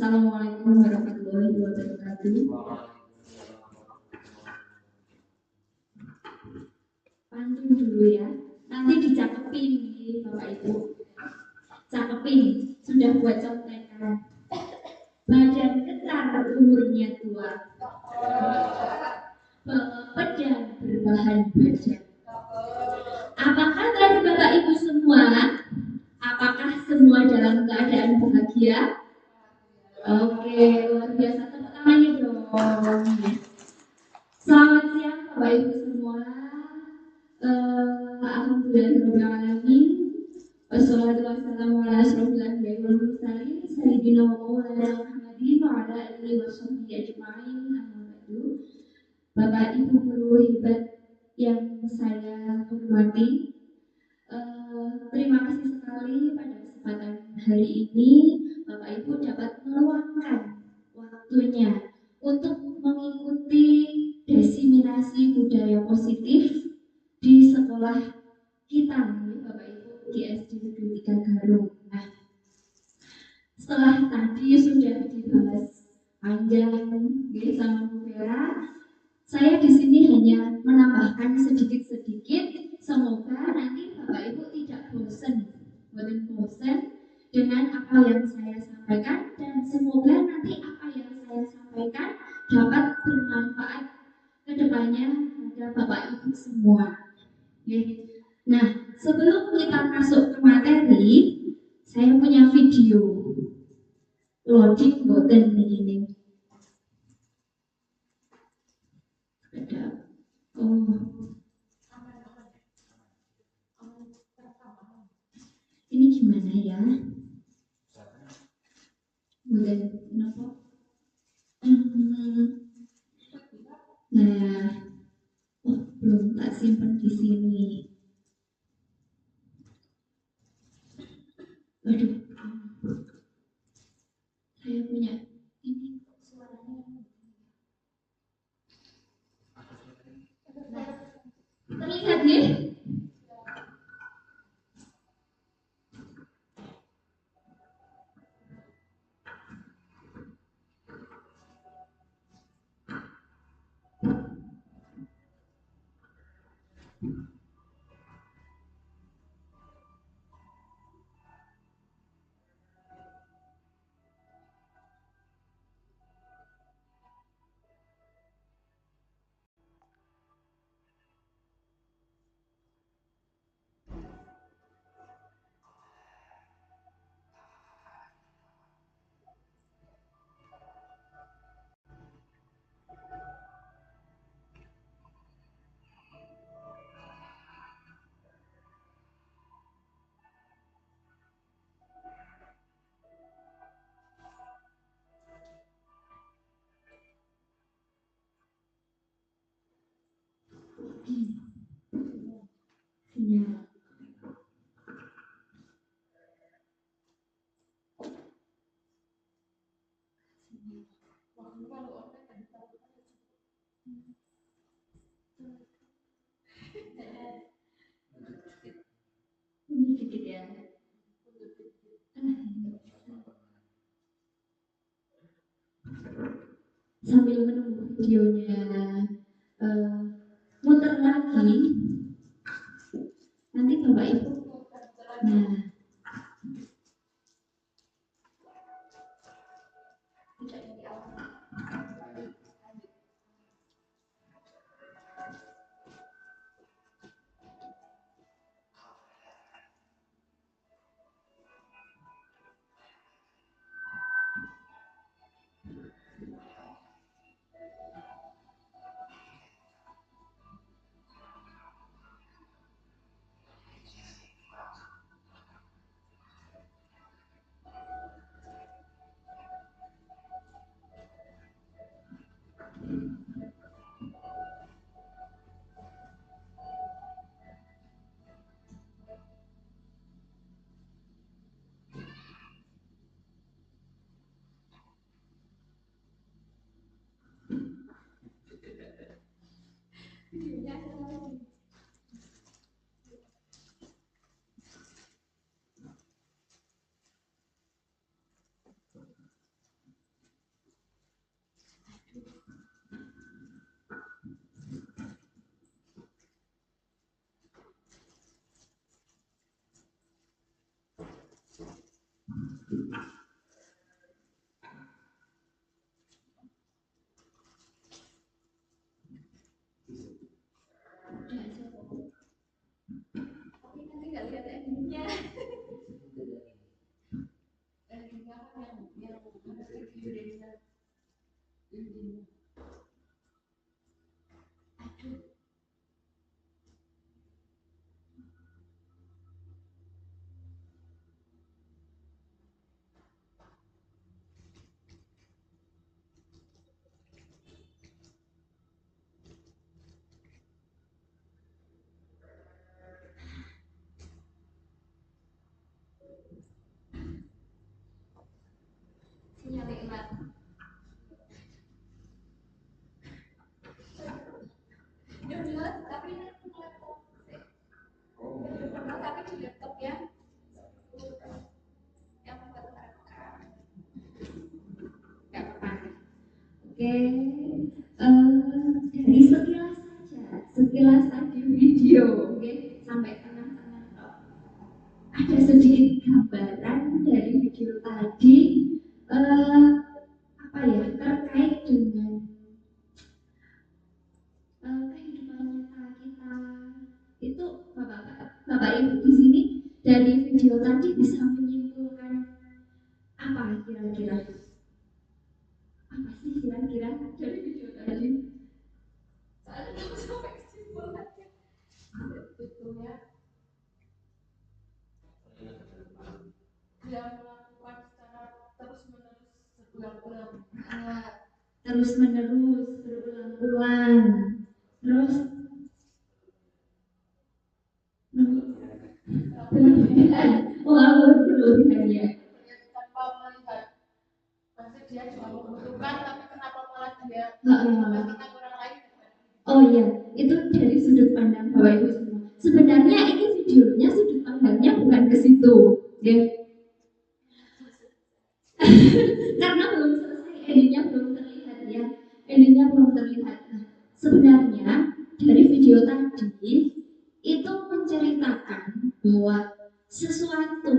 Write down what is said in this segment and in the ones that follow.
Assalamualaikum warahmatullahi wabarakatuh. Pantun dulu ya. Nanti dicakepin nih Bapak Ibu. Cakepin, sudah buat contekan. Badan ketar umurnya tua. Pedang berbahan baja. Apa kabar Bapak Ibu semua? Apakah semua dalam keadaan bahagia? Oke, luar biasa, tepuk tangannya dong. Selamat siang Bapak Ibu semua. Alhamdulillahirobbilalamin. Wassalatu wassalamu ala asyrofil anbiya'i wal mursalin sayyidina wa maulana Muhammadin wa ala alihi washabbihi ajma'in. Amma ba'du. Bapak Ibu guru hebat yang saya hormati, terima kasih sekali pada kesempatan hari ini Bapak Ibu dapat meluangkan waktunya untuk mengikuti diseminasi budaya positif di sekolah kita nih Bapak Ibu di SD Negeri 3 Garung. Nah, setelah tadi sudah dibahas panjang sama Bu Vera, saya di sini hanya menambahkan sedikit-sedikit. Semoga nanti Bapak Ibu tidak bosan dengan apa yang saya sampaikan, dan semoga nanti apa yang saya sampaikan dapat bermanfaat ke depannya pada Bapak Ibu semua. Nah, sebelum kita masuk ke materi, saya punya video loading boten ini. Ini gimana ya? Bukan kenapa? Nah, belum tak simpan di sini. Waduh, saya punya ini suaranya. Nah, terlihat nih? Sinyal. Sedikit ya. Sambil menunggu videonya muter lagi, nanti Bapak Ibu. Nah, Oke, dari sekilas saja, sekilas tadi video, oke, sampai tengah-tengah ada sedikit gambaran dari video tadi, apa ya, terkait dengan kehidupan nyata kita. Itu bapak ibu di sini dari video tadi bisa menyimpulkan apa kira-kira? Apa sih kira-kira dari video tadi? Saya tidak sampai kesimpulannya. Betulnya dia melakukan secara terus-menerus berulang-ulang. Terus-menerus berulang-ulang. Terus berlebihan. Berlebihan ya. Tanpa melihat, maksud dia cuma membutuhkan, tapi kenapa malah dia membandingkan orang lain? Oh iya, itu dari sudut pandang Bapak Ibu semua. Sebenarnya ini videonya sudut pandangnya bukan ke situ, ya. Karena belum selesai, endingnya belum terlihat ya. Endingnya belum terlihat. Nah, sebenarnya dari video tadi itu menceritakan bahwa sesuatu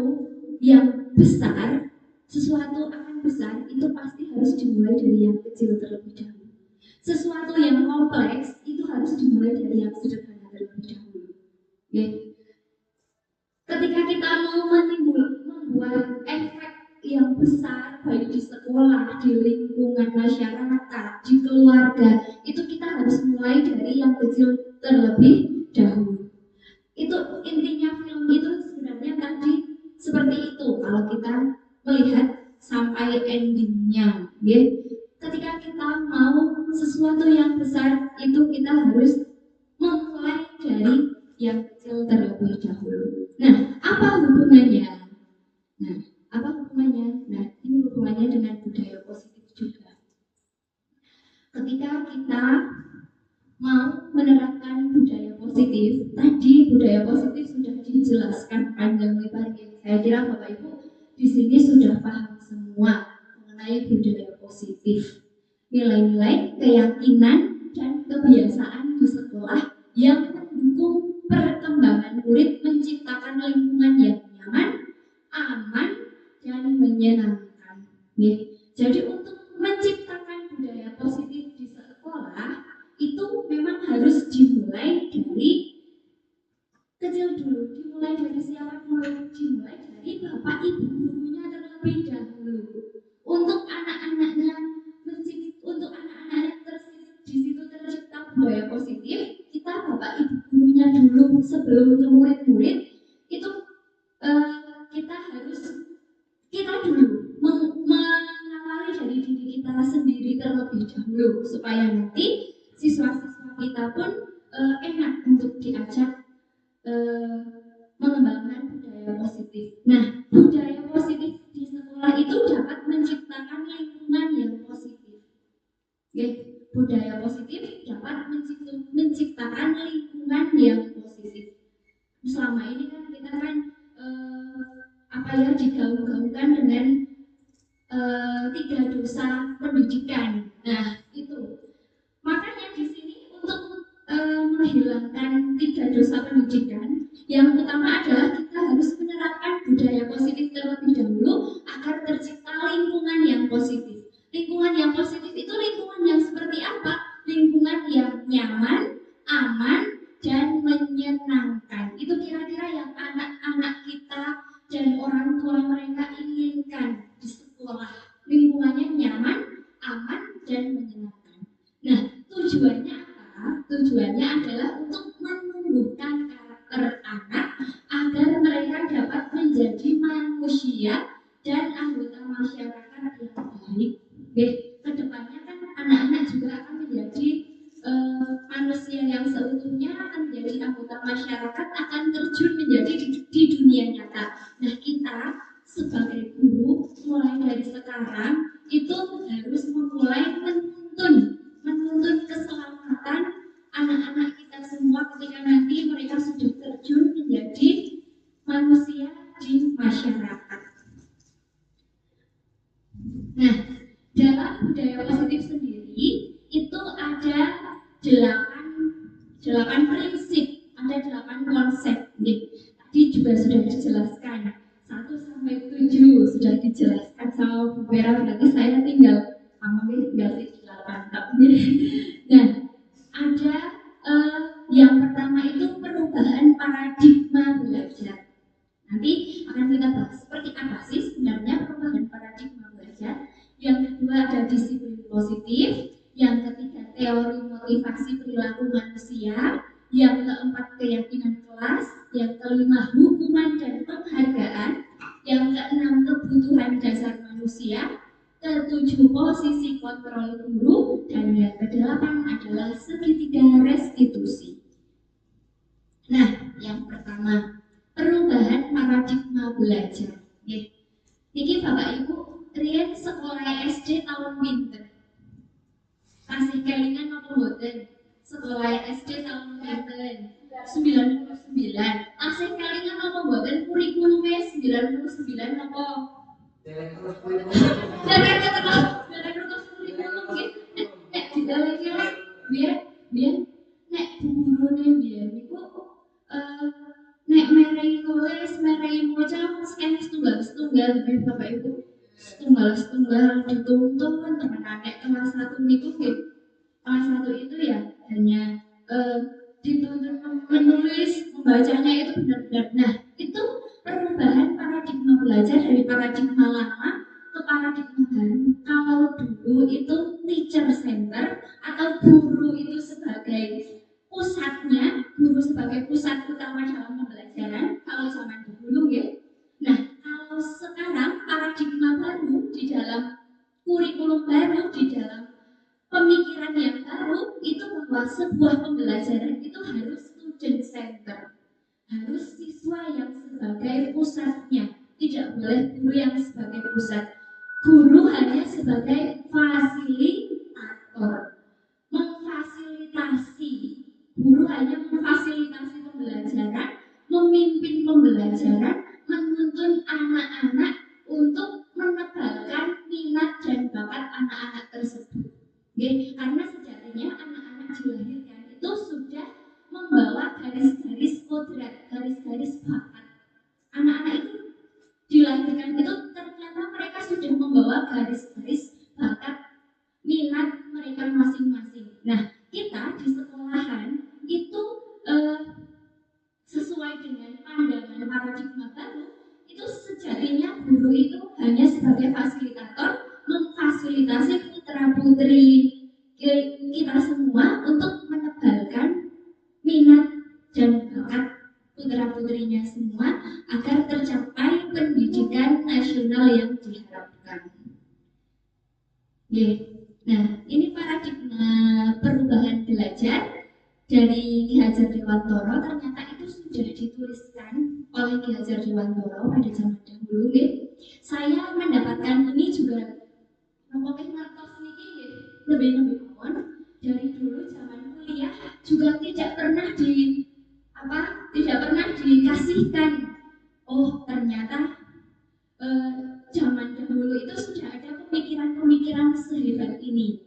yang besar, sesuatu akan besar itu pasti harus dimulai dari yang kecil terlebih dahulu. Sesuatu yang kompleks itu harus dimulai dari yang sederhana terlebih dahulu. Ya. Ketika kita mau membuat efek yang besar baik di sekolah, di lingkungan masyarakat, di keluarga, itu kita harus mulai dari yang kecil terlebih dahulu. Itu intinya film itu sebenarnya tadi seperti itu kalau kita melihat sampai endingnya, ya. Ketika kita mau sesuatu yang besar itu kita harus memulai dari yang kecil terlebih dahulu. Nah, apa hubungannya? Nah, ini hubungannya dengan budaya positif juga. Ketika kita mau menerapkan budaya positif, tadi budaya positif sudah dijelaskan panjang lebar. Saya kira Bapak Ibu di sini sudah paham semua mengenai budaya positif. Nilai-nilai, keyakinan, dan kebiasaan di sekolah yang mendukung perkembangan murid menciptakan lingkungan yang nyaman, aman, dan menyenangkan. Jadi untuk menciptakan budaya positif di sekolah itu memang harus dimulai dari kecil dulu. Dimulai dari siapa dulu? Dimulai dari bapak ibu gurunya terlebih dahulu. Untuk anak-anaknya di situ tercipta budaya positif, kita bapak ibu gurunya dulu sebelum ke murid-murid itu kita dulu mengawali dari diri kita sendiri terlebih dahulu supaya nanti siswa-siswa kita pun enak untuk diajak mengembangkan budaya positif. Nah, budaya positif di sekolah itu dapat menciptakan lingkungan yang positif. Budaya positif dapat menciptakan lingkungan yang positif. Selama ini kan kita kan digaung-gaungkan dengan 3 dosa pendidikan. Nah, itu. Makanya di sini untuk menghilangkan 3 dosa pendidikan, yang utama adalah kita harus menerapkan budaya positif terlebih dahulu agar manusia dan anggota masyarakat yang baik. Kedepannya kan anak-anak juga akan menjadi manusia yang seutuhnya, akan menjadi anggota masyarakat, akan terjun menjadi di dunia nyata. Nah, kita sebagai guru mulai dari sekarang itu harus memulai menuntun keselamatan anak-anak kita semua ketika nanti mereka sudah terjun menjadi manusia di masyarakat. Nah, dalam budaya positif sendiri itu ada 8 prinsip, ada 8 konsep. Tadi juga sudah dijelaskan 1 sampai 7 sudah dijelaskan sama Bu Vera, berarti saya tinggal tinggal 8. Nah, ada yang pertama itu perubahan paradigma belajar. Nanti akan kita bahas seperti apa sih sebenarnya perubahan paradigma belajar. Yang kedua ada disiplin positif. Yang ketiga teori motivasi perilaku manusia. Yang keempat keyakinan kelas. Yang kelima hukuman dan penghargaan. Yang keenam kebutuhan dasar manusia. Ketujuh posisi kontrol guru. Dan yang kedelapan adalah segitiga restitusi. Nah, yang pertama perubahan paradigma belajar. Niki Bapak Ibu riyen sekolah SD tahun pinten? Tasih kelingan apa mboten? Sekolah SD tahun pinten? 99. Tasih kelingan apa mboten kurikulumnya 99 apa? Terus kurikulum nggih. Nek didalek-dalek biyen nek gurune biyen niku nek merehi nulis, merehi maca scan setunggal Bapak Ibu. Setunggal dituntun temenan. Nek kelas 1 niku nggih. Kelas 1 itu ya hanya dituntun menulis, membacanya itu benar-benar. Nah, itu perubahan paradigma belajar dari paradigma lama ke paradigma baru. Kalau dulu itu teacher center atau guru itu sebagai pusatnya, guru sebagai pusat utama dalam pembelajaran kalau zaman dulu ya. Nah, kalau sekarang paradigma baru di dalam kurikulum baru, di dalam pemikiran yang baru itu bahwa sebuah pembelajaran itu harus student center, harus siswa yang sebagai pusatnya, tidak boleh guru yang sebagai pusat. Guru hanya sebagai fasilitator, memfasilitasi. Guru hanya memfasilitasi pembelajaran, memimpin pembelajaran, menuntun anak-anak untuk menebalkan minat dan bakat anak-anak tersebut. Karena sejatinya anak-anak dilahirkan itu sudah membawa garis-garis kodrat, garis-garis bakat. Anak-anak itu dilahirkan itu ternyata mereka sudah membawa garis-garis bakat minat mereka masing-masing. Nah, kita di sekolahan itu sesuai dengan pandangan paradigma baru itu sejatinya guru itu hanya sebagai fasilitator, memfasilitasi putra-putri kita semua untuk menebalkan minat dan bakat putra-putrinya semua agar tercapai pendidikan nasional yang diharapkan. Nah, ini paradigma perubahan belajar dari Ki Hajar Dewantoro. Ternyata itu sudah dituliskan oleh Ki Hajar Dewantoro pada zaman dahulu. Saya mendapatkan ini juga ngomongin ngertos niki lebih mohon dari dulu zaman kuliah juga tidak pernah dikasihkan. Oh, ternyata zaman dahulu itu sudah ada pemikiran-pemikiran sehebat ini.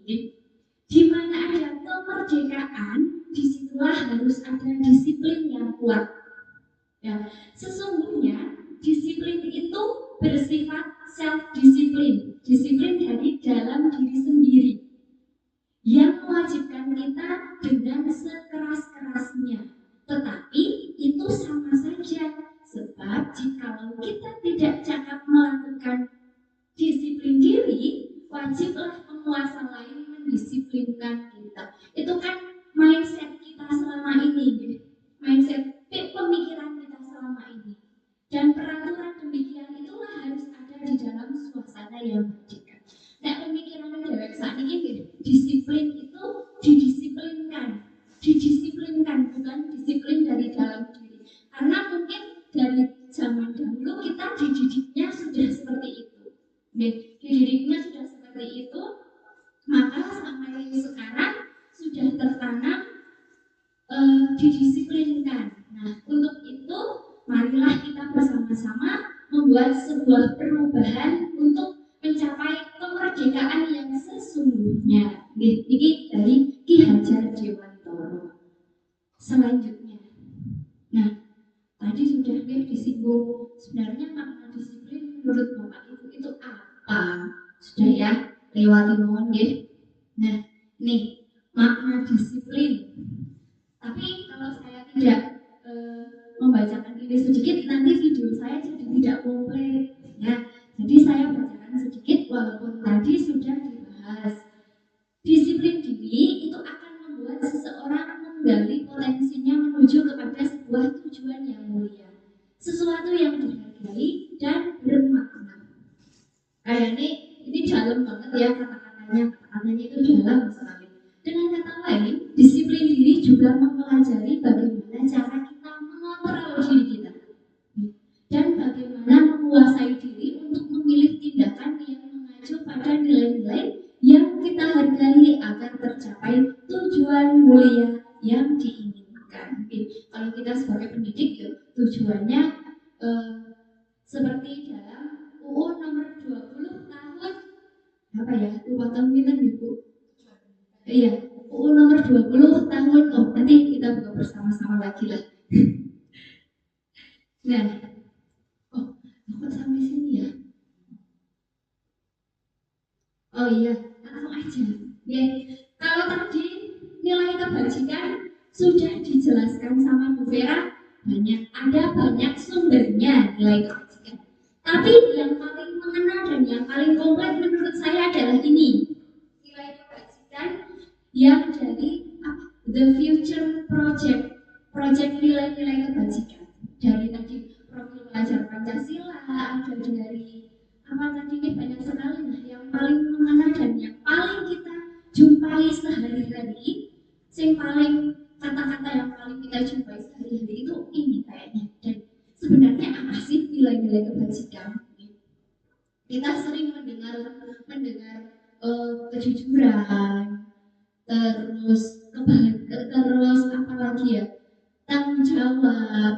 Di mana ada kemerdekaan, disitulah harus ada disiplin yang kuat. Ya, sesungguhnya disiplin itu bersifat self-disiplin, disiplin dari dalam diri sendiri, yang mewajibkan kita dengan sekeras-kerasnya. Tetapi itu sama saja, sebab jikalau kita tidak cakap melakukan disiplin diri, wajiblah penguasa lain mendisiplinkan kita. Itu kan mindset kita selama ini, mindset pemikiran kita selama ini. Dan peraturan demikian itulah harus zaman dahulu kita dididiknya sudah seperti itu. Dididiknya sudah seperti itu, maka sampai sekarang sudah tertanam didisiplinkan. Nah, untuk itu marilah kita bersama-sama membuat sebuah perubahan untuk mencapai kemerdekaan yang sesungguhnya. Ini dari Ki Hajar Dewantoro. Selanjutnya, nah tadi sudah disinggung sebenarnya makna disiplin menurut Bapak Ibu itu apa? Sudah ya, lewati mohon ya. Nah, nih makna disiplin. Tapi kalau saya tidak membacakan ini sedikit, nanti video saya jadi tidak komplit ya. Jadi saya bacakan sedikit walaupun tadi sudah dibahas. Disiplin diri itu akan membuat seseorang menggali potensinya menuju kepada sebuah tujuan yang mulia, sesuatu yang dihargai dan bermakna. Ini dalam banget ya kata-katanya itu dalam sekali. Dengan kata lain, disiplin diri juga mempelajari bagaimana cara kita mengontrol diri kita dan bagaimana menguasai diri untuk memilih tindakan yang mengacu pada nilai-nilai yang kita hargai agar tercapai tujuan mulia yang diinginkan. Kalau kita sebagai pendidik ya, tujuannya seperti dalam UU nomor 20 tahun apa ya? Lupa tahun Ibu. Iya, UU nomor 20 tahun. Oh, nanti kita buka bersama-sama lagi lah. Nah, aku sampai sini ya. Oh iya, langsung aja. Ya, kalau tadi nilai kebajikan sudah dijelaskan sama Bu Vera, ada banyak sumbernya nilai kebajikan. Tapi yang paling mengena dan yang paling komplit menurut saya adalah ini, nilai kebajikan yang dari The Future Project nilai-nilai kebajikan. Dari tadi profil pelajar Pancasila, ada dari apa tadi banyak sekali. Nah, yang paling mengena dan yang paling kita jumpai sehari-hari, yang paling kata-kata yang paling kita jumpai sehari-hari itu ini kayaknya. Dan sebenarnya apa sih nilai-nilai kebajikan? Kita sering mendengar kejujuran, terus apa lagi ya, tanggung jawab,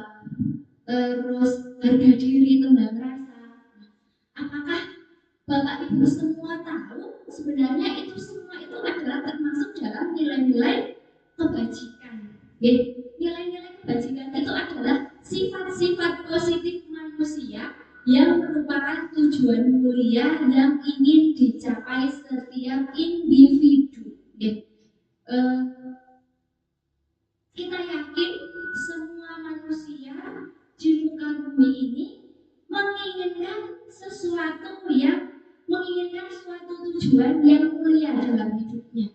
terus harga diri, tenggang rasa. Apakah Bapak Ibu semua tahu sebenarnya itu semua itu adalah termasuk dalam nilai-nilai kebajikan? Nilai-nilai kebajikan itu adalah sifat-sifat positif manusia yang merupakan tujuan mulia yang ingin dicapai setiap individu. Kita yakin semua manusia di muka bumi ini menginginkan suatu tujuan yang mulia dalam hidupnya.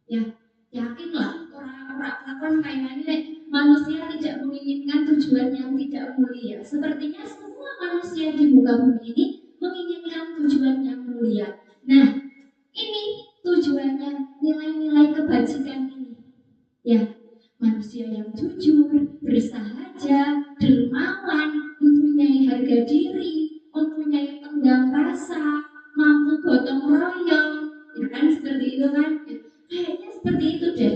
Ya, yakinlah orang kayaknya manusia tidak menginginkan tujuan yang tidak mulia. Sepertinya semua manusia di muka bumi ini menginginkan tujuan yang mulia. Nah, ini tujuannya nilai-nilai kebajikan ini. Ya, manusia yang jujur, bersahaja, dermawan, mempunyai harga diri, mempunyai tenggang rasa, mampu gotong royong, ya kan seperti itu kan? Kayaknya seperti itu deh.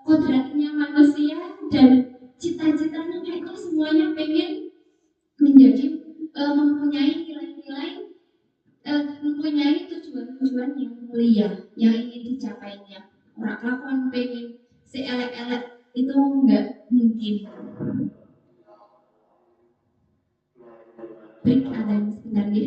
Kodratnya manusia dan cita-citanya kayaknya semuanya pengen menjadi mempunyai nilai-nilai, mempunyai tujuan-tujuan yang mulia yang ingin dicapainya. Orang lakukan pengen seelek-elek itu enggak mungkin. Break ada sebentar ya.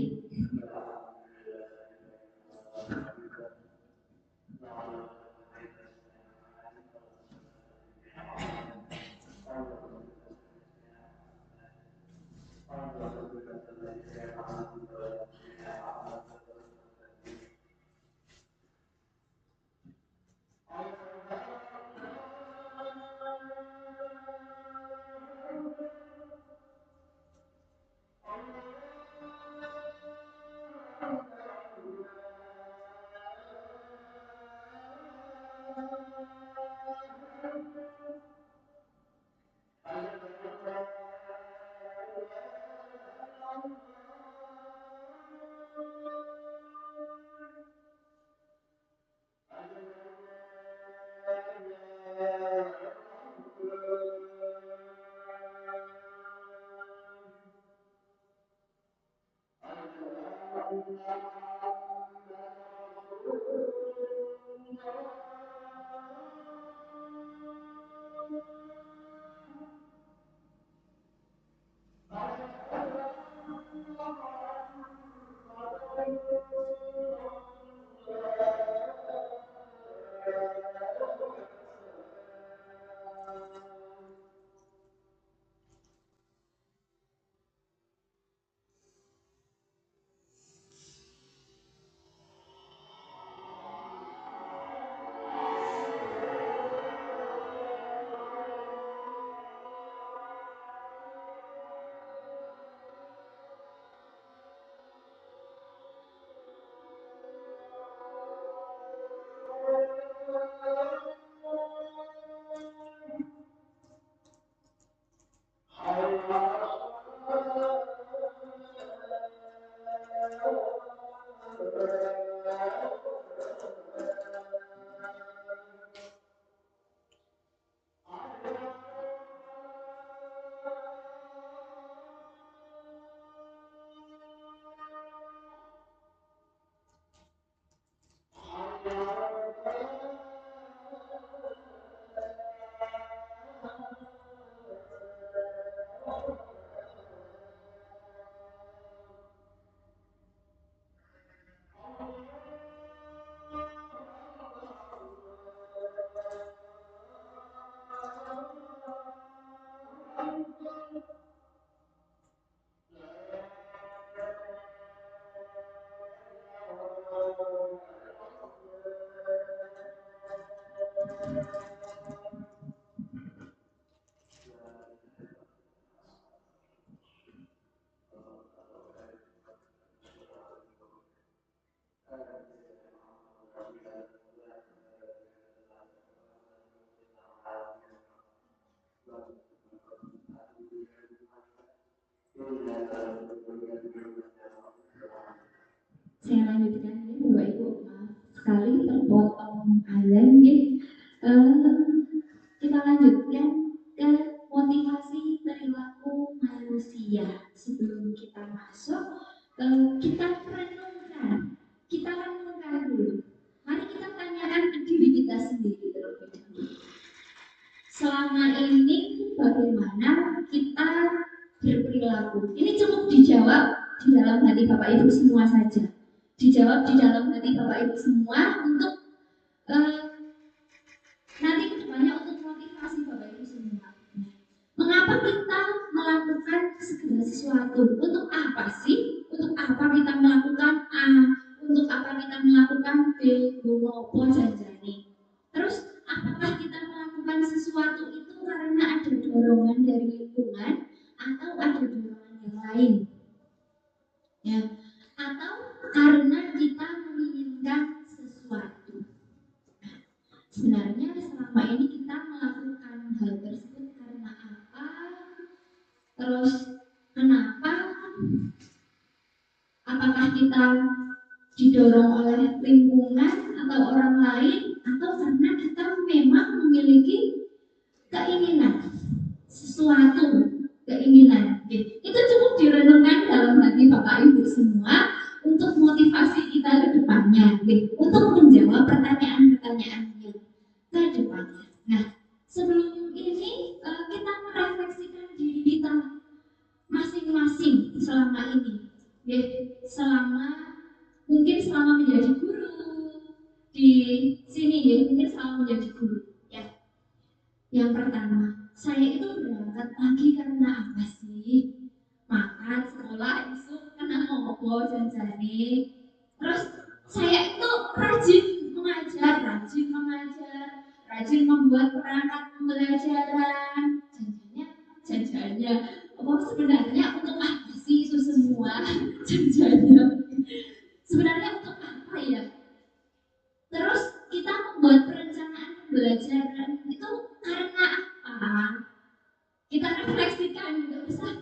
Saya lanjutkan ya Bapak Ibu, maaf sekali terpotong azan ya. Kita lanjutkan ke motivasi perilaku manusia. Sebelum kita masuk, kita renungkan, dulu. Mari kita tanyakan ke diri kita sendiri terlebih dahulu. Selama ini bagaimana kita berperilaku? Ini cukup dijawab di dalam hati Bapak Ibu semua saja. Dijawab di dalam hati Bapak Ibu semua untuk nanti kedepannya untuk motivasi Bapak Ibu semua. Mengapa kita melakukan segala sesuatu? Untuk apa sih? Untuk apa kita melakukan A? Untuk apa kita melakukan B? Ngopo janjani. Terus apakah kita melakukan sesuatu itu karena ada dorongan dari lingkungan atau ada dorongan yang lain? Ya, atau karena kita menginginkan sesuatu. Sebenarnya selama ini kita melakukan hal tersebut karena apa? Terus kenapa? Apakah kita didorong oleh lingkungan atau orang lain, atau karena kita memang memiliki keinginan sesuatu, keinginan? Itu cukup direnungkan dalam hati Bapak Ibu semua untuk motivasi kita ke depannya, untuk menjawab pertanyaan-pertanyaan yang ke depannya. Nah, sebelum ini kita merefleksikan diri kita masing-masing selama ini, selama menjadi guru di sini, mungkin selama menjadi guru. Ya, yang pertama, saya itu berangkat pagi karena apa sih? Makan, sekolah, isu, kena ngopo, janjani. Terus saya itu rajin mengajar, rajin membuat perangkat pembelajaran. Janjinya, sebenarnya untuk apa sih itu semua? Janjinya sebenarnya untuk apa ya? Terus kita membuat perencanaan pembelajaran itu karena apa? Kita refleksikan, nggak usah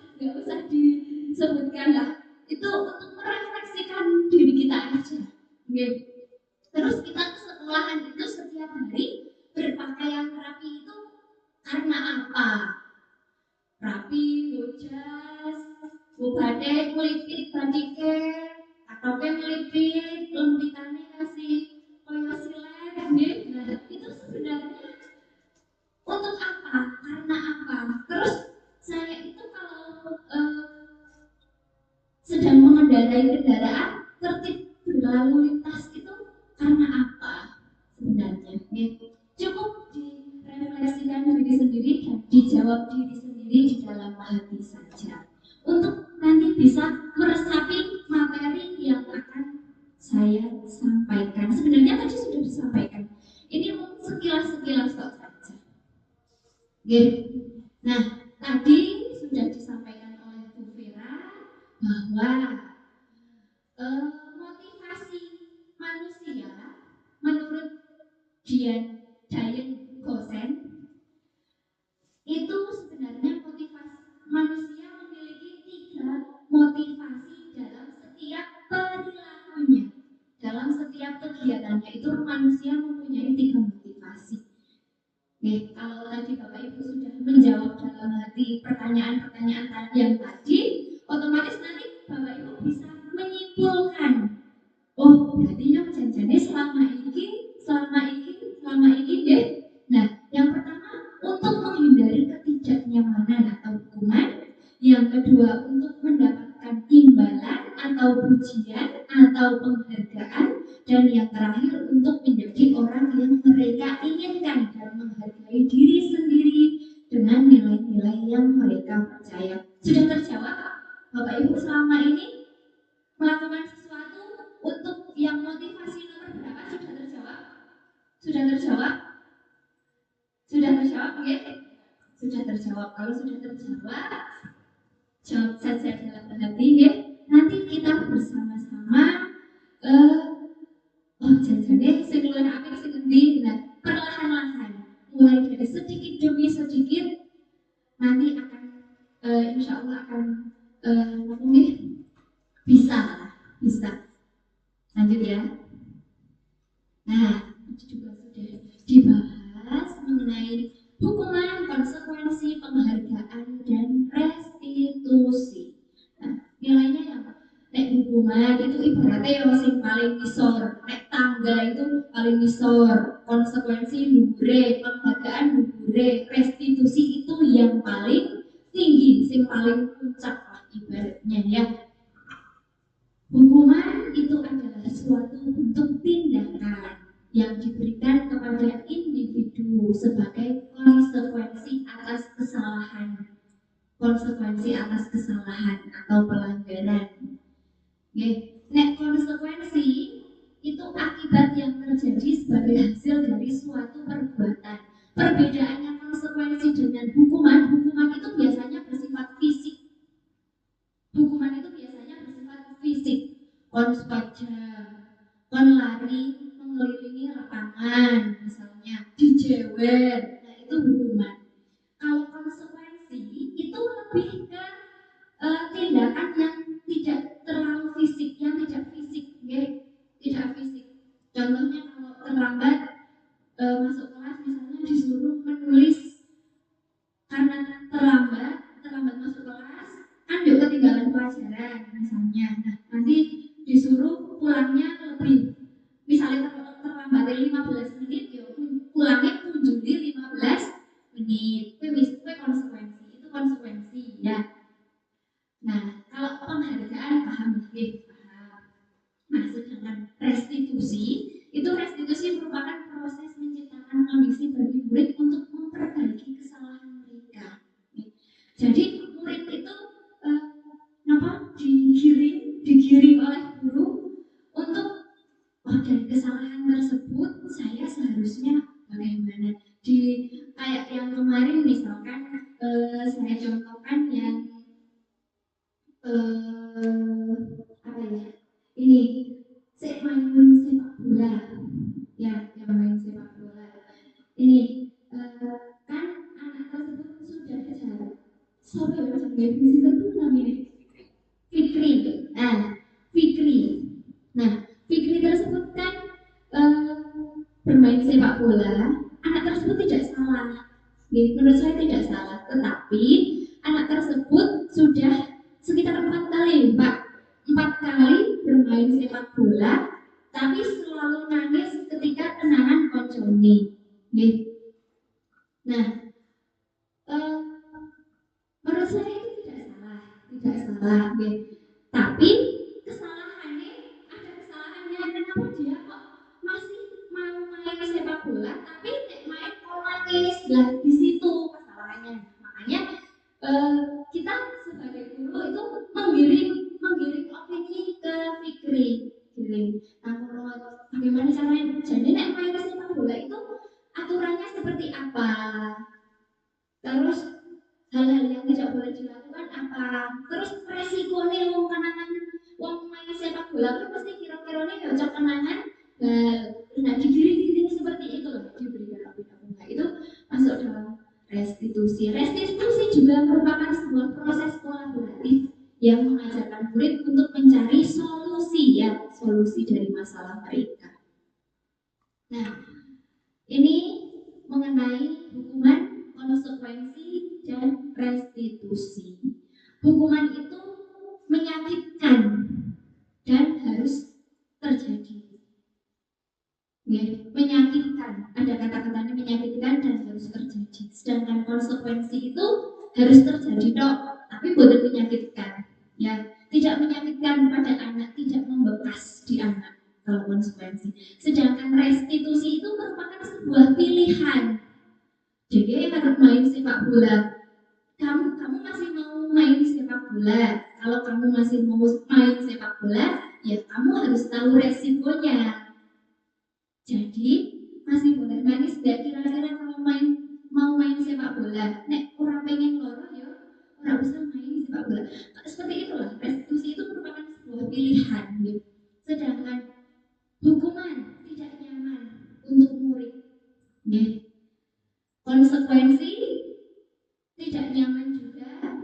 disebutkan lah. Itu untuk merefleksikan diri kita aja. Terus kita ke sekolahan itu setiap hari berpakaian rapi itu karena apa? Rapi, bojas, bobade, kulitip, badike, katoknya melipit, lempitannya kasih koyo silet, nah itu sebenarnya untuk apa? Karena apa? Terus saya itu kalau sedang mengendarai kendaraan tertib berlalu lintas itu karena apa sebenarnya? Cukup direfleksikan diri sendiri dan dijawab diri sendiri di dalam hati saja untuk nanti bisa meresapi materi yang akan saya sampaikan. Sebenarnya tadi sudah disampaikan. Ini mungkin sekilas-sekilas saja. Nah, tadi sudah disampaikan oleh Bu Vera bahwa motivasi manusia menurut Dian Gosen itu sebenarnya motivasi manusia memiliki 3 motivasi dalam setiap perilakunya, dalam setiap kegiatannya itu manusia mempunyai 3 motivasi. Kalau tadi Bapak Ibu sudah menjawab dalam hati pertanyaan-pertanyaan yang tadi, otomatis nanti Bapak Ibu bisa menyimpulkan, oh berarti yang janjane selama ini deh. Nah, yang pertama untuk menghindari ketidaknyamanan atau hukuman, yang kedua untuk mendapatkan imbalan atau pujian atau penghargaan, dan yang terakhir untuk menjadi orang yang mereka inginkan dan menghargai diri sendiri dengan nilai-nilai yang mereka percaya. Sudah terjawab Bapak Ibu selama ini melakukan sesuatu untuk yang motivasi nomor berapa? Sudah terjawab? Sudah terjawab? Sudah terjawab? Ya? Sudah terjawab. Kalau sudah terjawab, jawab saja dalam hati ya. Nanti kita bersama-sama jangan sekeluar apa sekendi, nah perlahan-lahan mulai dari sedikit demi sedikit nanti akan insya Allah akan bisa lanjut ya. Nah, itu juga sudah dibahas mengenai hukuman, konsekuensi, penghargaan, dan restitusi. Nah, nilainya yang hukuman itu ibaratnya yang paling nisor, tangga itu paling nisor, konsekuensi dure, penghargaan dure, restitusi itu yang paling tinggi, yang paling puncak lah ibaratnya ya. Hukuman itu adalah suatu bentuk tindakan yang diberikan kepada individu sebagai konsekuensi atas kesalahan atau pelanggaran. Nek konsekuensi itu akibat yang terjadi sebagai hasil dari suatu perbuatan. Perbedaannya konsekuensi dengan hukuman itu biasanya bersifat fisik. Kon sepajang, kon lari mengelilingi lapangan, misalnya dijewer, nah itu hukuman. Kalau konsekuensi itu lebih ke tindakan yang tidak terlalu fisik, yang tidak fisik, tidak fisik. Contohnya kalau terlambat masuk kelas, misalnya disuruh menulis karena terlambat masuk kelas, kan juga ketinggalan pelajaran misalnya. Nah, nanti disuruh pulangnya lebih, misalnya terlambat 15 menit, pulangnya kunjungi 15 menit. Itu konsekuensi ya. Nah, kalau penghargaan paham. Nah, sedangkan restitusi merupakan proses menciptakan kondisi bagi murid untuk memperbaiki kesalahan mereka. Jadi murid itu digiring oleh guru untuk dari kesalahan tersebut saya seharusnya bagaimana. Kayak yang kemarin misalkan saya contohkan yang ini saya main sepak bola ya, yang main sepak bola ini kan anak tersebut sudah jarak sampai macam di situ namanya Fikri. Fikri tersebut kan bermain sepak bola. Anak tersebut tidak salah. Menurut saya tidak salah. Tetapi anak tersebut sudah sekitar 4 kali bermain sepak bola, tapi selalu nangis ketika kenangan koncone. Nah, menurut saya itu tidak salah. Tapi kesalahannya ada kesalahannya. Kenapa dia kok masih mau main sepak bola, tapi main kok nangis? Lah di situ kesalahannya. Makanya kita sebagai guru itu menggiring opini ke Fikri. Nah, bagaimana caranya? Jadi nek main sepak bola itu aturannya seperti apa? Terus hal-hal yang tidak boleh dilakukan apa? Terus resikonya wong kenangan wong main sepak bola kan pasti kira-kiranya cocok kenangan. Nah, digiring seperti itu lah diberikan opini. Nah, itu masuk dalam restitusi. Restitusi juga merupakan sebuah proses kolaboratif yang mengajarkan murid untuk mencari solusi dari masalah mereka. Nah, ini mengenai hukuman, konsekuensi, dan restitusi. Hukuman itu menyakitkan dan harus terjadi. Menyakitkan, ada kata-katanya menyakitkan dan harus terjadi. Sedangkan konsekuensi itu harus terjadi dok, tapi bukan menyakitkan. Ya, tidak menyakitkan pada anak, tidak membekas di anak kalau konsekuensi. Sedangkan restitusi itu merupakan sebuah pilihan. Jadi harus main sepak bola. Kamu masih mau main sepak bola. Kalau kamu masih mau main sepak bola, ya kamu harus tahu resikonya. Jadi masih boleh nangis gak kira-kira kalau mau main sepak bola? Nek orang pengen loro ya, orang bisa main sepak bola. Seperti itulah, restitusi itu merupakan sebuah pilihan. Sedangkan hukuman tidak nyaman untuk murid. Konsekuensi tidak nyaman juga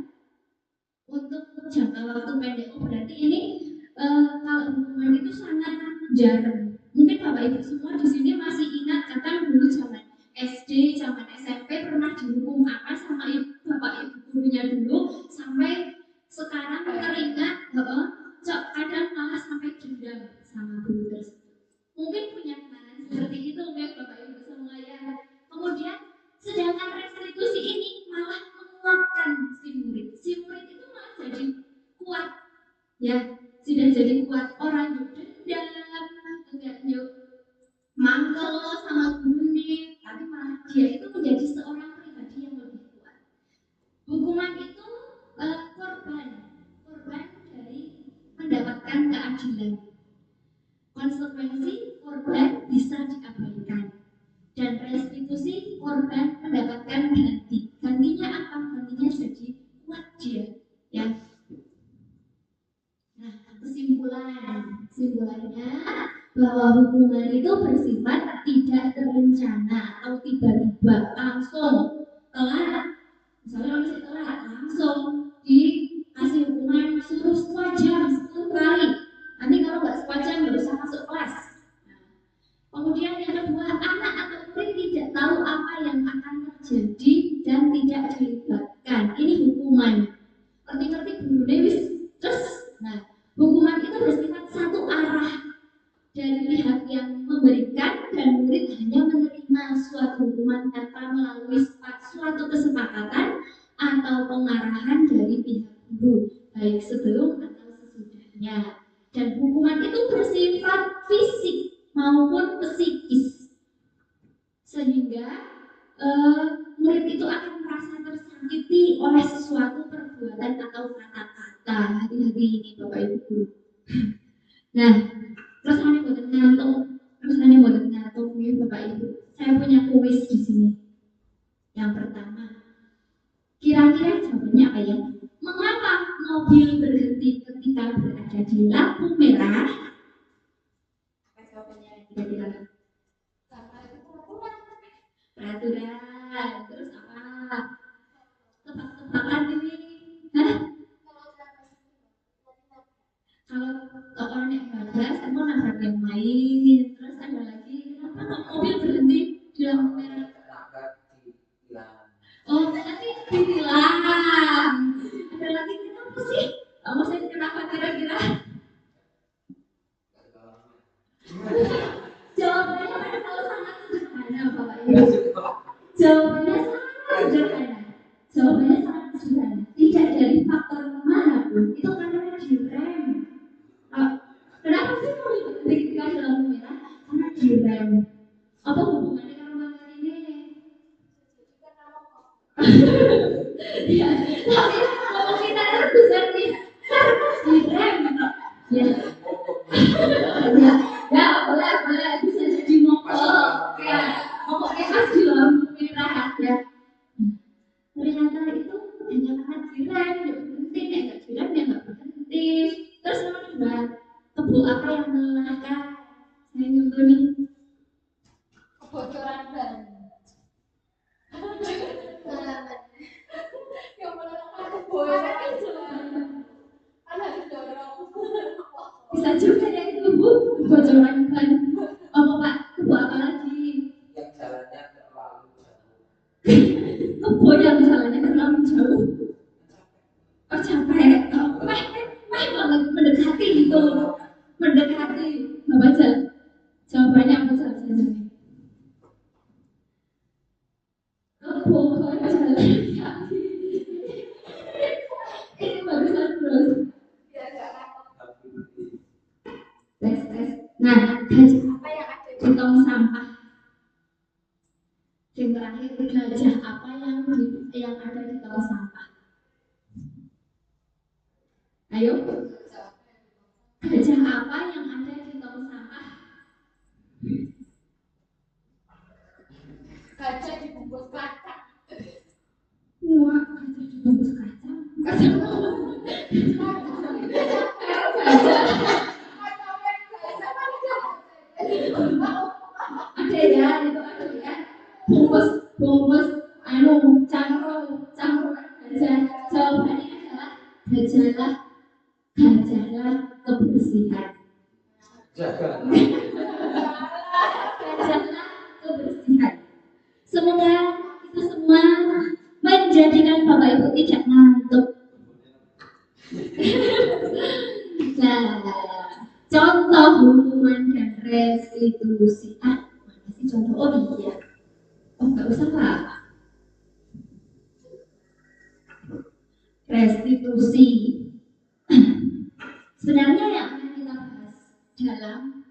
untuk jangka waktu pendek. Berarti ini kalau hukuman itu sangat jarang. Mungkin Bapak Ibu semua di sini masih ingat kata dulu zaman SD, zaman SMP pernah dihukum apa sama Bapak Ibu gurunya dulu sampai sekarang teringat, kadang malah sampai dendam sama guru tersebut. Mungkin punya kenangan seperti itu Bapak Ibu semua ya. Kemudian sedangkan restitusi ini malah menguatkan si murid. Si murid itu malah jadi kuat, ya, sudah jadi kuat. Orang dendam, enggak mangkel sama gurunya, tapi malah dia itu menjadi seorang pribadi yang lebih kuat. Hukuman itu korban dari mendapatkan keadilan. Konsekuensi korban bisa diabaikan. Dan restitusi korban mendapatkan ganti. Gantinya apa? Gantinya jadi kuat dia, ya. Nah, kesimpulannya bahwa hukuman itu bersifat tidak terencana atau tiba-tiba langsung telat. Misalnya masih telat langsung dikasih hukuman suruh sekolah 10 kali. Nanti kalau nggak sekolah nggak usah masuk kelas. Kemudian yang kedua, anak atau murid tidak tahu apa yang akan terjadi dan tidak dilibatkan. Ini hukuman. Ngerti guru Dewi. Terus, nah, hukuman itu bersifat satu arah dari pihak yang memberikan dan murid hanya menerima suatu hukuman tanpa melalui suatu kesepakatan atau pengarahan dari pihak guru, baik sebelum atau sesudahnya. Dan hukuman itu bersifat fisik maupun psikis, sehingga murid itu akan merasa tersakiti oleh sesuatu perbuatan atau kata-kata. Hati-hati ini Bapak Ibu guru. Nah, terus ane buatan ngantuk ya Bapak Ibu. Saya punya kuis di sini. Yang pertama, kira-kira jawabannya apa ya? Mengapa mobil berhenti ketika berada di lampu merah? Apa jawabannya kira-kira? Karena itu peraturan. Terus apa? Tebak-tebakan ini. Hah? Kalau orang yang bablas, kamu nabrak yang lain. Terus ada lagi, kenapa mobil berhenti di lampu merah? Oh, nanti ditilang. Ada lagi kenapa sih? Kamu saya kenapa kira-kira? kedua, kebo apa yang melelahkan? Saya nyontoh nih. Kebocoran ban. Yang melelahkan kebocoran ban. Ada didorong. Bisa juga ya itu Bu, kebocoran ban. Apa Pak? Kebo apa lagi? Yang jalannya terlalu jauh. Kebo yang jalannya terlalu jauh. Oh capek. Meh banget mendekati gitu. Mendekati. Apa aja? Jawabannya apa saja? Kebo jalan kaki. Ini barusan terus. Biar gak repot. Tes. Nah, gajah Apa yang ada di tong sampah? Yang terakhir, gajah apa yang ada di tong sampah? Ayo. Gajah apa yang ada di tong sampah? gajah dibungkus kacang. Wah, gajah dibungkus kacang. Kacang apa? Ada ya, itu ada ya. Bungkus cangkro gajah. Jawabannya adalah gajahlah kebersihan. Jaga. Gajahlah kebersihan. Semoga itu semua menjadikan Bapak Ibu tidak ngantuk. Nah, contoh hukuman dan restitusi. Mana sih contoh? Oh iya. Oh nggak usah lah. Restitusi. Sebenarnya yang akan kita bahas dalam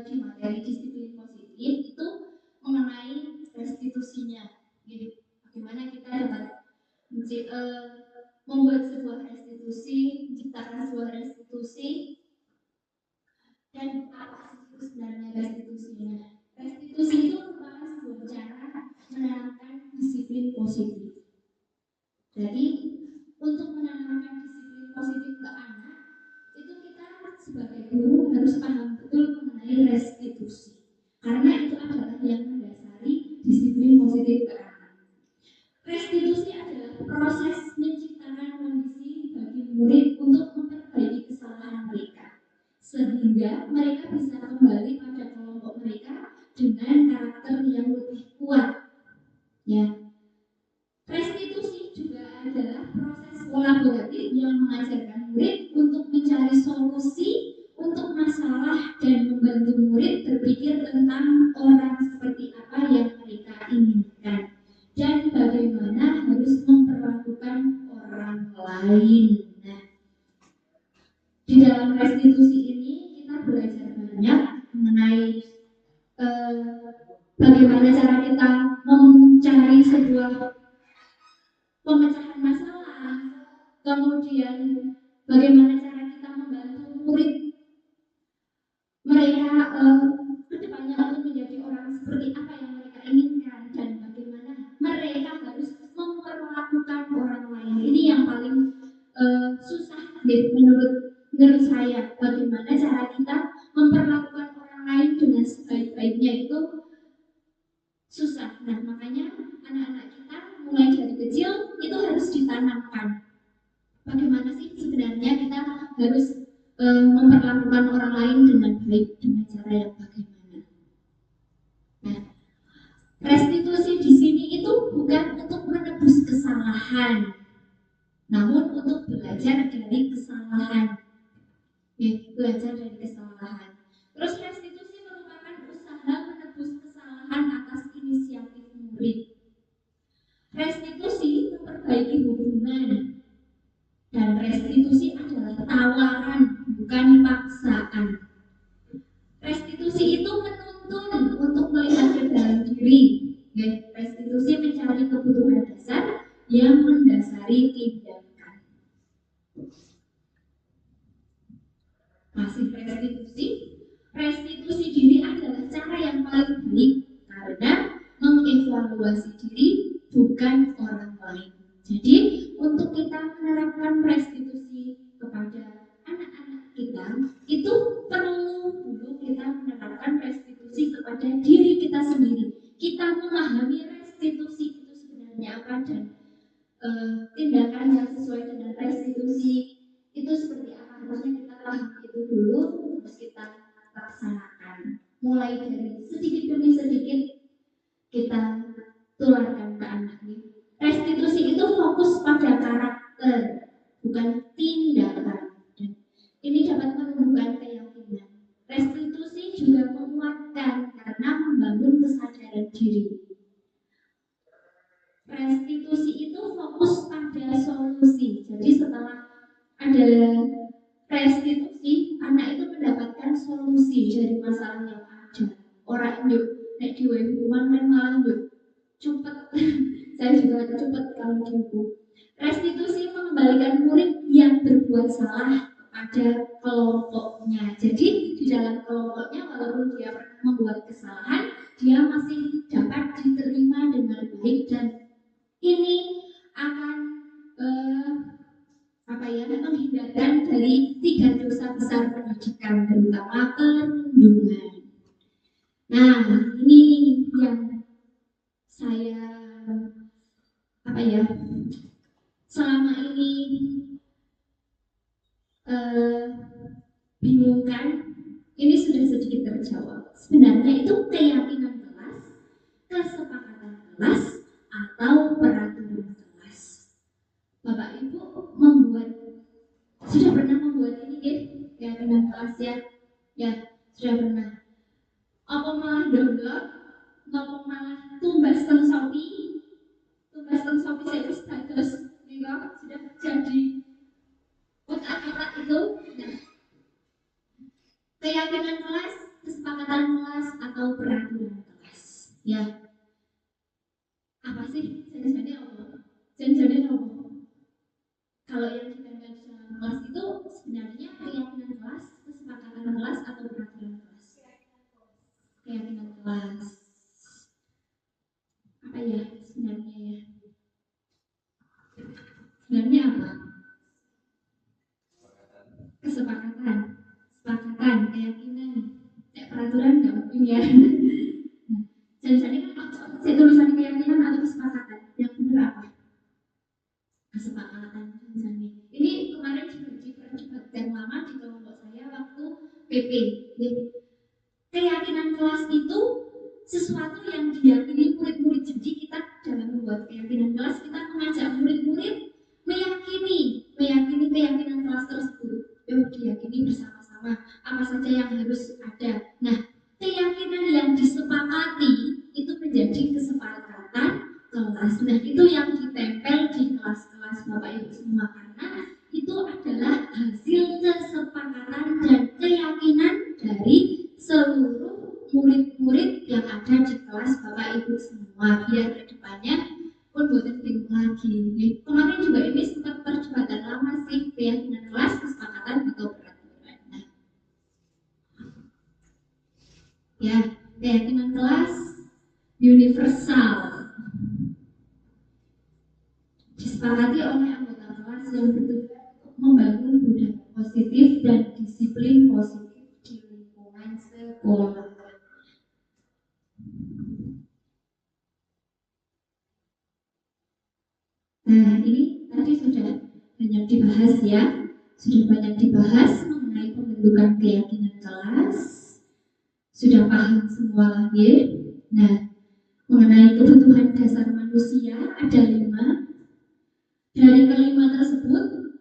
di materi disiplin positif itu mengenai restitusinya. Jadi bagaimana kita dapat membuat sebuah restitusi, menciptakan sebuah restitusi, dan apa sih itu sebenarnya restitusinya? Restitusi itu merupakan sebuah cara menanamkan disiplin positif. Jadi untuk menanamkan disiplin positif ke anak, itu kita sebagai guru harus paham betul mengenai restitusi, karena itu adalah yang mendasari disiplin positif ke anak. Restitusi adalah proses menciptakan kondisi bagi murid untuk memperbaiki kesalahan mereka, sehingga mereka bisa kembali pada kelompok mereka dengan karakter yang lebih kuat. Ya. Restitusi juga adalah proses kolaboratif yang mengajarkan murid untuk mencari solusi untuk masalah dan membantu murid berpikir tentang orang seperti apa yang mereka inginkan dan bagaimana harus memperlakukan orang lain. Nah, di dalam restitusi ini kita belajar banyak mengenai bagaimana cara kita mencari sebuah pemecahan masalah, kemudian bagaimana cara kita membantu murid mereka kedepannya untuk menjadi orang seperti apa yang mereka inginkan dan bagaimana mereka harus memperlakukan orang lain. Ini yang paling susah menurut saya, bagaimana cara kita memperlakukan orang lain dengan sebaik-baiknya itu susah. Nah, makanya anak-anak kita mulai dari kecil itu harus ditanamkan. Bagaimana sih sebenarnya kita harus memperlakukan orang lain dengan baik, dengan cara yang bagaimana. Nah, restitusi di sini itu bukan untuk menebus kesalahan, namun untuk belajar dari kesalahan. Belajar dari kesalahan. Terus restitusi merupakan usaha menebus kesalahan atas inisiatif murid. Restitusi memperbaiki hubungan. Dan restitusi adalah tawaran, bukan paksaan. Restitusi itu menuntun untuk melihat ke dalam diri. Restitusi mencari kebutuhan dasar yang mendasari tindakan. Masih restitusi. Restitusi diri adalah cara yang paling baik karena mengevaluasi diri, bukan orang lain. Jadi untuk kita menerapkan restitusi kepada anak-anak harusnya kita pahami itu dulu, terus kita laksanakan. Mulai dari sedikit demi sedikit kita tularkan ke anak ini. Restitusi itu fokus pada karakter, bukan tindakan. Ini dapat menumbuhkan keyakinan. Restitusi juga menguatkan karena membangun kesadaran diri. Restitusi itu fokus pada solusi. Jadi setelah ada restitusi, anak itu mendapatkan solusi dari masalah yang ada. Orang yuk, nek diwe hukuman kan malah yuk cepet. Saya juga cepet kalau dihukum. Restitusi mengembalikan murid yang berbuat salah kepada kelompoknya. Jadi di dalam kelompoknya walaupun dia pernah membuat kesalahan, dia masih dapat diterima dengan baik dan ini akan menghindarkan dari 3 dosa besar pendidikan, terutama perundungan. Nah, ini yang saya selama ini bingungkan. Ini sudah sedikit terjawab. Sebenarnya itu keyakinan kelas, kesepakatan kelas, atau peraturan kelas. Bapak Ibu sudah pernah membuat ini keyakinan kelas ya? Ya, sudah pernah. Apa malah download? Apa malah tumbas teng Shopee? Tumbas teng Shopee saya status juga sudah jadi kotak-kotak itu. Nah, keyakinan kelas, kesepakatan kelas, atau peraturan kelas. Ya. Apa sih jenis-jenisnya apa? Jenis-jenisnya apa? Kalau yang ditempel di dalam kelas itu sebenarnya keyakinan kelas, kesepakatan kelas, atau peraturan kelas? Keyakinan kelas. Apa ya sebenarnya ya? Sebenarnya apa? Kesepakatan, keyakinan. Peraturan nggak mungkin ya. Jadi kan saya tulisan keyakinan atau kesepakatan. Yang benar apa? Kesepakatan misalnya. Ini kemarin juga diperdebatkan lama di kelompok saya waktu PP. Keyakinan kelas itu sesuatu yang diyakini murid-murid. Jadi kita dalam membuat keyakinan kelas, kita mengajak murid-murid meyakini keyakinan kelas tersebut. Diyakini bersama-sama apa saja yang harus ada. Nah, keyakinan yang disepakati itu menjadi kesepakatan kelas. Nah, itu yang ditempel di kelas-kelas Bapak Ibu semua karena itu adalah hasil kesepakatan dan keyakinan dari seluruh murid-murid yang ada di kelas Bapak Ibu semua. Biar kedepannya pun buatan bingung lagi. Kemarin juga ini sempat perdebatan lama sih keyakinan kelas, kesepakatan atau peraturan. Nah, ya, keyakinan kelas universal disepakati oleh anggota kelas yang bertujuan membangun budaya positif dan disiplin positif di lingkungan sekolah. Nah, ini tadi sudah banyak dibahas ya, mengenai pembentukan keyakinan kelas. Sudah paham semua lagi. Nah, mengenai kebutuhan dasar manusia ada 5. Dari kelima tersebut,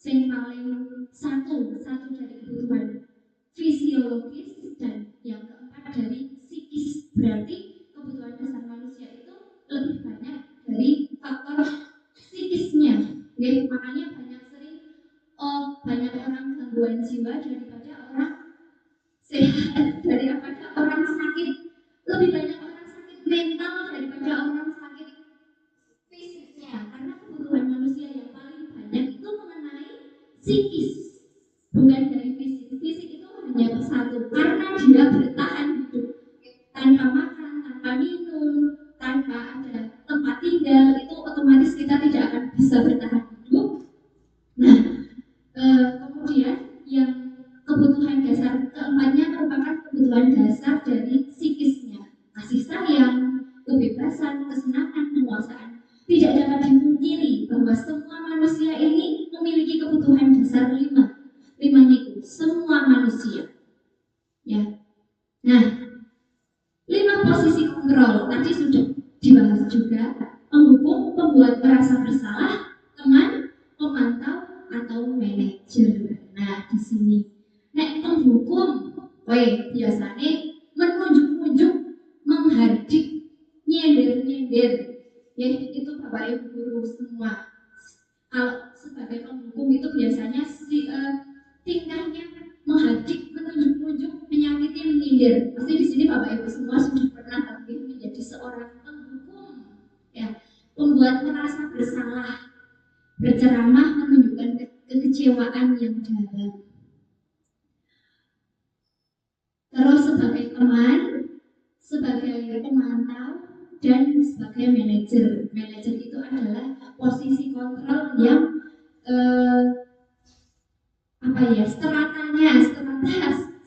yang paling satu dari kebutuhan fisiologis dan yang keempat dari psikis. Berarti kebutuhan dasar manusia itu lebih banyak dari faktor psikisnya. Makanya banyak orang gangguan jiwa daripada orang sehat, daripada orang sakit. Lebih banyak orang sakit mental daripada orang sakit fisiknya, karena kebutuhan manusia yang paling banyak itu mengenai psikis, bukan dari fisik. Fisik itu hanya satu, karena dia bertahan hidup tanpa makan, tanpa minum, tanpa ada tempat tinggal, itu otomatis kita tidak akan bisa bertahan hidup. Nah, kemudian yang kebutuhan dasar keempatnya merupakan kebutuhan dasar dari psikisnya, kasih sayang, kebebasan, kesenangan, penguasaan. Tidak dapat dipungkiri bahwa semua manusia ini memiliki kebutuhan dasar 5 kowe biasanya menunjuk-nunjuk, menghardik, nyender-nyender. Ya, itu Bapak Ibu guru semua. Kalau sebagai penghukum itu biasanya tingkahnya menghardik, menunjuk-nunjuk, menyakiti, menyindir. Pasti di sini Bapak Ibu semua sudah pernah terpilih menjadi seorang penghukum, ya, membuat merasa bersalah, berceramah, menunjukkan kekecewaan yang dalam. Terus sebagai teman, sebagai pemantau, dan sebagai manajer. Manajer itu adalah posisi kontrol yang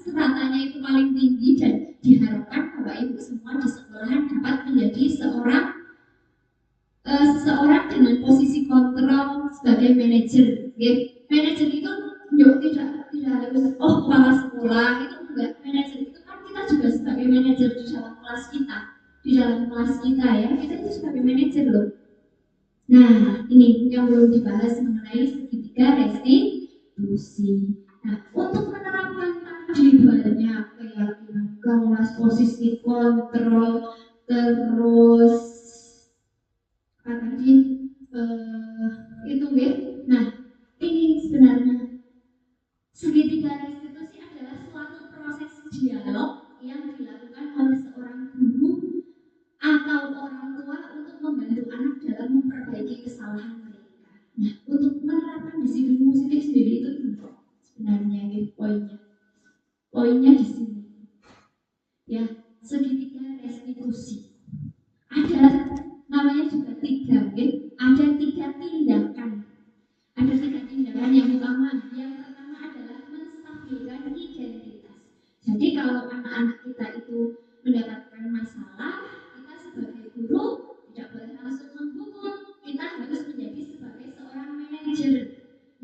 stratanya itu paling tinggi, dan diharapkan Bapak Ibu semua di sekolahan dapat menjadi seseorang dengan posisi kontrol sebagai manajer. Manajer itu tidak harus kepala sekolah, itu enggak. Manajer itu kan kita juga sebagai manajer di dalam kelas kita, ya, kita itu sebagai manajer loh. Nah, ini yang belum dibahas mengenai segitiga restitusi. Nah, untuk menerapkan tadi banyak keyakinan, kelas, posisi kontrol, terus itu ya. Nah, ini sebenarnya segitiga restitusi adalah suatu proses dialog yang dilakukan oleh seorang guru atau orang tua untuk membantu anak dalam memperbaiki kesalahan mereka. Nah, untuk menerapkan disiplin positif sendiri itu sebenarnya poinnya di sini. Ya, segitiga restitusi. Ada namanya juga 3, ya. Ada 3 tindakan. Ada 3 tindakan yang utama. Yang pertama adalah menstabilkan identitas. Jadi kalau anak-anak kita itu mendapatkan masalah, kita sebagai guru tidak boleh langsung menghukum. Kita harus menjadi sebagai seorang manajer.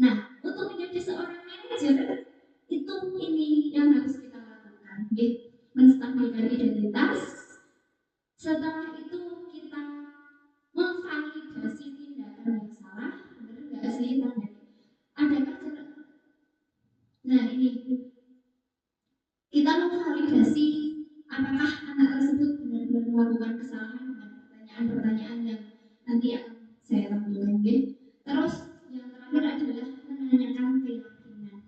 Nah, untuk menjadi seorang manajer itu ini yang harus kita lakukan, ya. Menstabilkan identitas. Setelah itu kita memvalidasi tindakan yang salah, benar nggak sih? Adakah cara? Nah, ini kita memvalidasi apakah anak tersebut benar-benar melakukan kesalahan dengan pertanyaan-pertanyaan yang nanti akan saya tampilkan, ya. Terus yang terakhir adalah menanyakan keyakinan.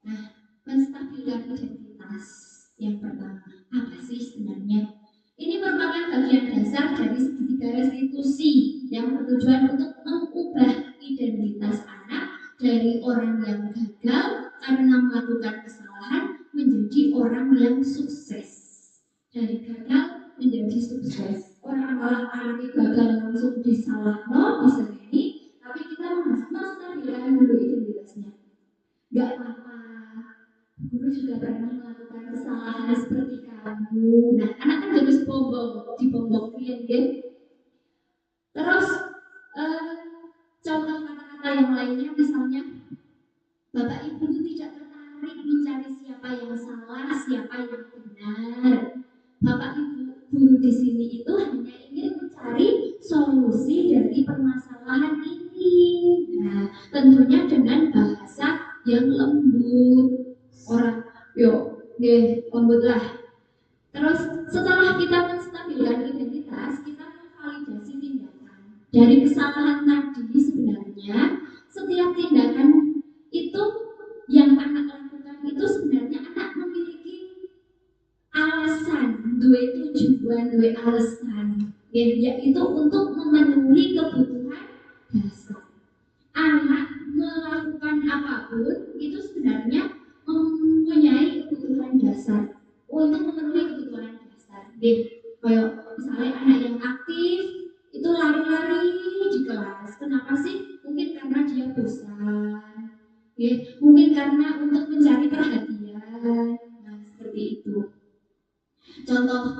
Nah, menstabilkan identitas yang pertama apa sih sebenarnya? Ini merupakan bagian dasar dari segitiga restitusi yang bertujuan untuk mengubah identitas anak dari orang yang gagal karena melakukan kesalahan menjadi orang yang sukses. Dari gagal menjadi sukses. Orang malah anaknya gagal langsung disalahkan, diseneni, tapi kita menstabilkan dulu identitasnya. Gak apa-apa, guru juga pernah melakukan kesalahan seperti kamu. Nah, anak kan harus dibombongin, ya. Terus contoh kata-kata yang lainnya, misalnya Bapak Ibu tidak tertarik mencari siapa yang salah, siapa yang benar. Bapak Ibu guru di sini itu hanya ingin mencari solusi dari permasalahan ini. Nah, tentunya dengan bahasa yang lembut. Lembut lah. Terus setelah kita menstabilkan identitas, kita memvalidasi tindakan. Dari kesalahan tadi sebenarnya setiap tindakan itu yang anak lakukan itu sebenarnya anak memiliki alasan, dua tujuan, dua alasan, yaitu untuk memenuhi kebutuhan dasar. Anak melakukan apapun itu sebenarnya mempunyai kebutuhan dasar untuk memenuhi kebutuhan dasar. Kayak misalnya anak yang aktif itu lari-lari di kelas. Kenapa sih? Mungkin karena dia bosan, mungkin karena untuk mencari perhatian. Nah, seperti itu. Contoh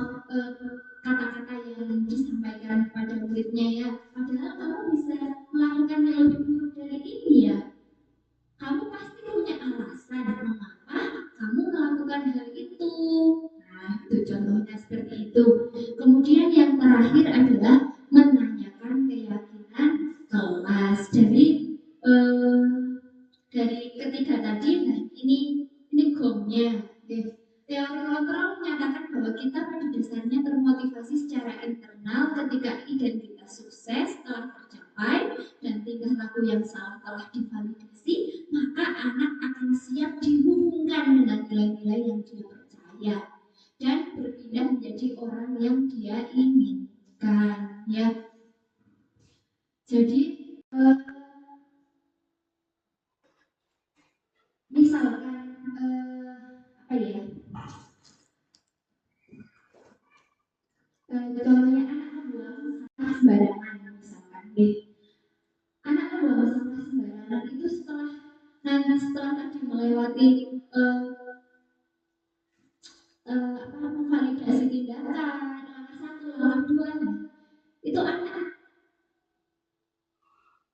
kata-kata yang disampaikan pada muridnya, ya. Padahal kamu bisa melakukan yang lebih buruk dari ini, ya. Kamu pasti punya alasan mengapa kamu melakukan hal itu. Nah, itu contohnya seperti itu. Kemudian yang terakhir adalah menanyakan keyakinan kelas. Jadi dari ketiga contohnya, teori kontrol menyatakan bahwa kita pada dasarnya termotivasi secara internal ketika identitas sukses telah tercapai dan tingkah laku yang salah telah divalidasi, maka anak akan siap dihubungkan dengan nilai-nilai yang dia percaya dan berpindah menjadi orang yang dia inginkan, ya. Jadi misalkan apa ya? Contohnya anak membuang sampah sembarangan, misalkan, anak membuang sampah sembarangan itu setelah tadi melewati memvalidasi tindakan langkah 1, langkah 2, itu anak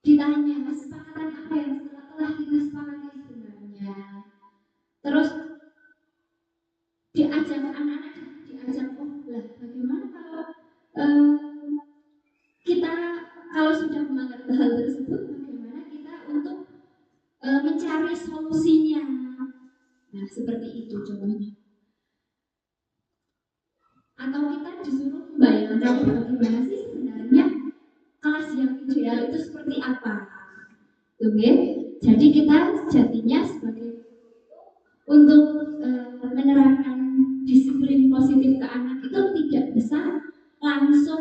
ditanya kesepakatan apa yang telah kita sepakati sebenarnya, terus diajak anak-anak bagaimana kalau kita kalau sudah melanggar hal tersebut, bagaimana kita untuk mencari solusinya. Nah, seperti itu contohnya. Atau kita disuruh membayangkan bagaimana sih sebenarnya kelas yang ideal itu seperti apa. Jadi kita sejatinya sebagai untuk menerapkan disiplin positif ke anak itu tidak bisa langsung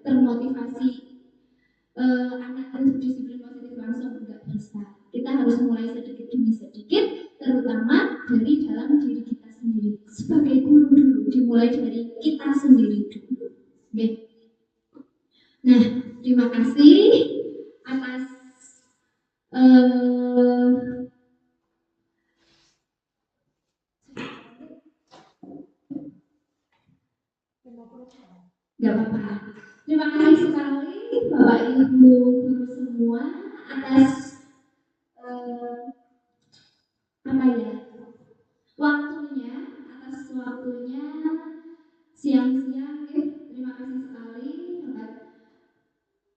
termotivasi anak untuk disiplin positif langsung, tidak bisa. Kita harus mulai sedikit demi sedikit, terutama dari dalam diri kita sendiri. Sebagai guru dulu, dimulai dari kita sendiri dulu. Nah, terima kasih atas gak apa-apa. Terima kasih sekali Bapak Ibu guru semua atas waktunya siang-siang. Terima kasih sekali dapat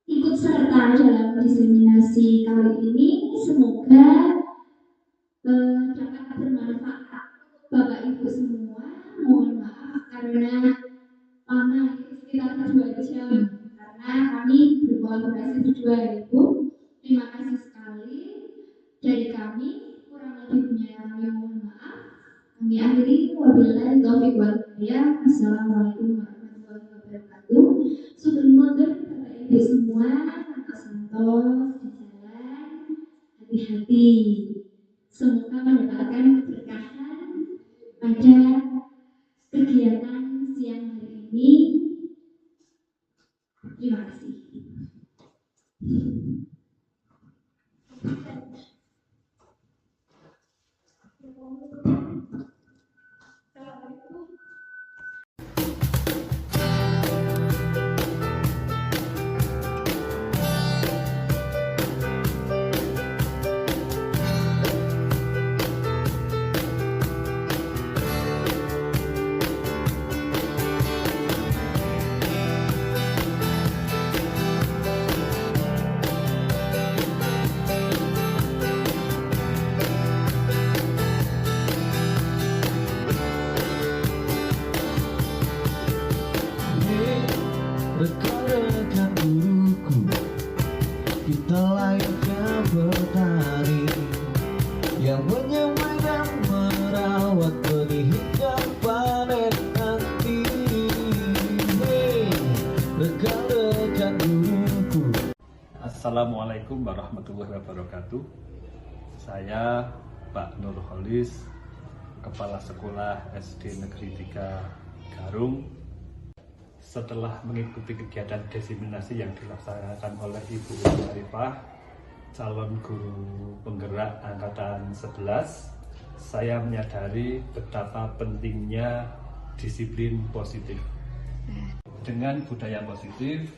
ikut serta dalam diseminasi kali ini. Semoga dapat bermanfaat Bapak Ibu semua. Mohon maaf karena lama, sekitar 2 jam, karena kami berkolaborasi berdua, Ibu. Terima kasih sekali dari kami. Kurang lebihnya kami mohon maaf. Kami akhiri, wabillahi taufiq wal hidayah. Assalamualaikum warahmatullahi wabarakatuh. Sugeng mundur Bapak Ibu semua, santos di jalan, hati-hati. Semoga mendapatkan keberkahan pada kegiatan siang hari ini. Terima kasih. Rekan-rekan guruku, kita layaknya petani yang menyemai dan merawat benih hingga panen nanti. Rekan-rekan guruku. Assalamualaikum warahmatullahi wabarakatuh. Saya Pak Nurholis, Kepala Sekolah SD Negeri 3 Garung. Setelah mengikuti kegiatan diseminasi yang dilaksanakan oleh Ibu Arifah, calon guru penggerak angkatan 11, saya menyadari betapa pentingnya disiplin positif. Dengan budaya positif,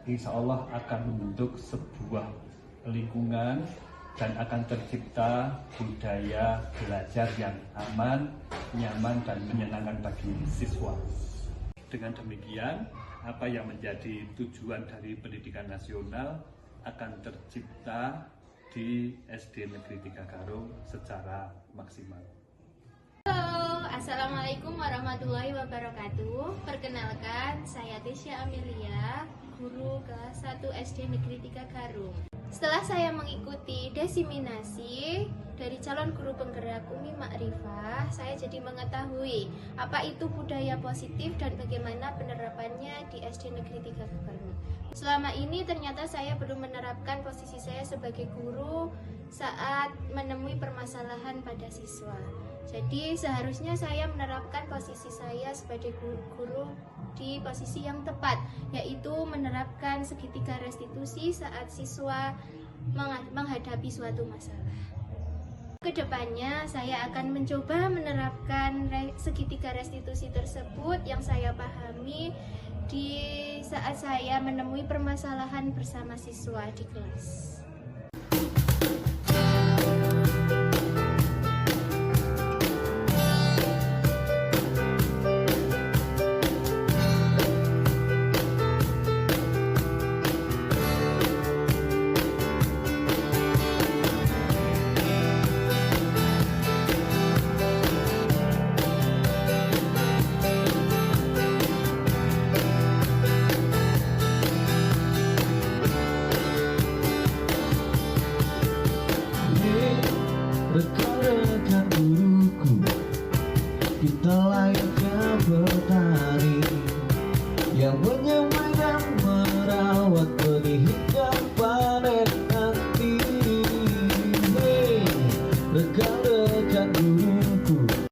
insya Allah akan membentuk sebuah lingkungan dan akan tercipta budaya belajar yang aman, nyaman, dan menyenangkan bagi siswa. Dengan demikian, apa yang menjadi tujuan dari pendidikan nasional akan tercipta di di SD Negeri 3 Garung secara maksimal. Halo, Assalamualaikum warahmatullahi wabarakatuh. Perkenalkan, saya Tisha Amelia, guru kelas 1 SD Negeri 3 Garung. Setelah saya mengikuti desiminasi dari calon guru penggerak Umi Makrifah, saya jadi mengetahui apa itu budaya positif dan bagaimana penerapannya di SD Negeri 3 Garung. Selama ini ternyata saya belum menerapkan posisi saya sebagai guru saat menemui permasalahan pada siswa. Jadi seharusnya saya menerapkan posisi saya sebagai guru di posisi yang tepat, yaitu menerapkan segitiga restitusi saat siswa menghadapi suatu masalah. Kedepannya saya akan mencoba menerapkan segitiga restitusi tersebut yang saya pahami di saat saya menemui permasalahan bersama siswa di kelas. Rekan-rekan guruku, kita layaknya petani yang menyemai dan merawat benih hingga panen nanti. Hey, rekan-rekan guru,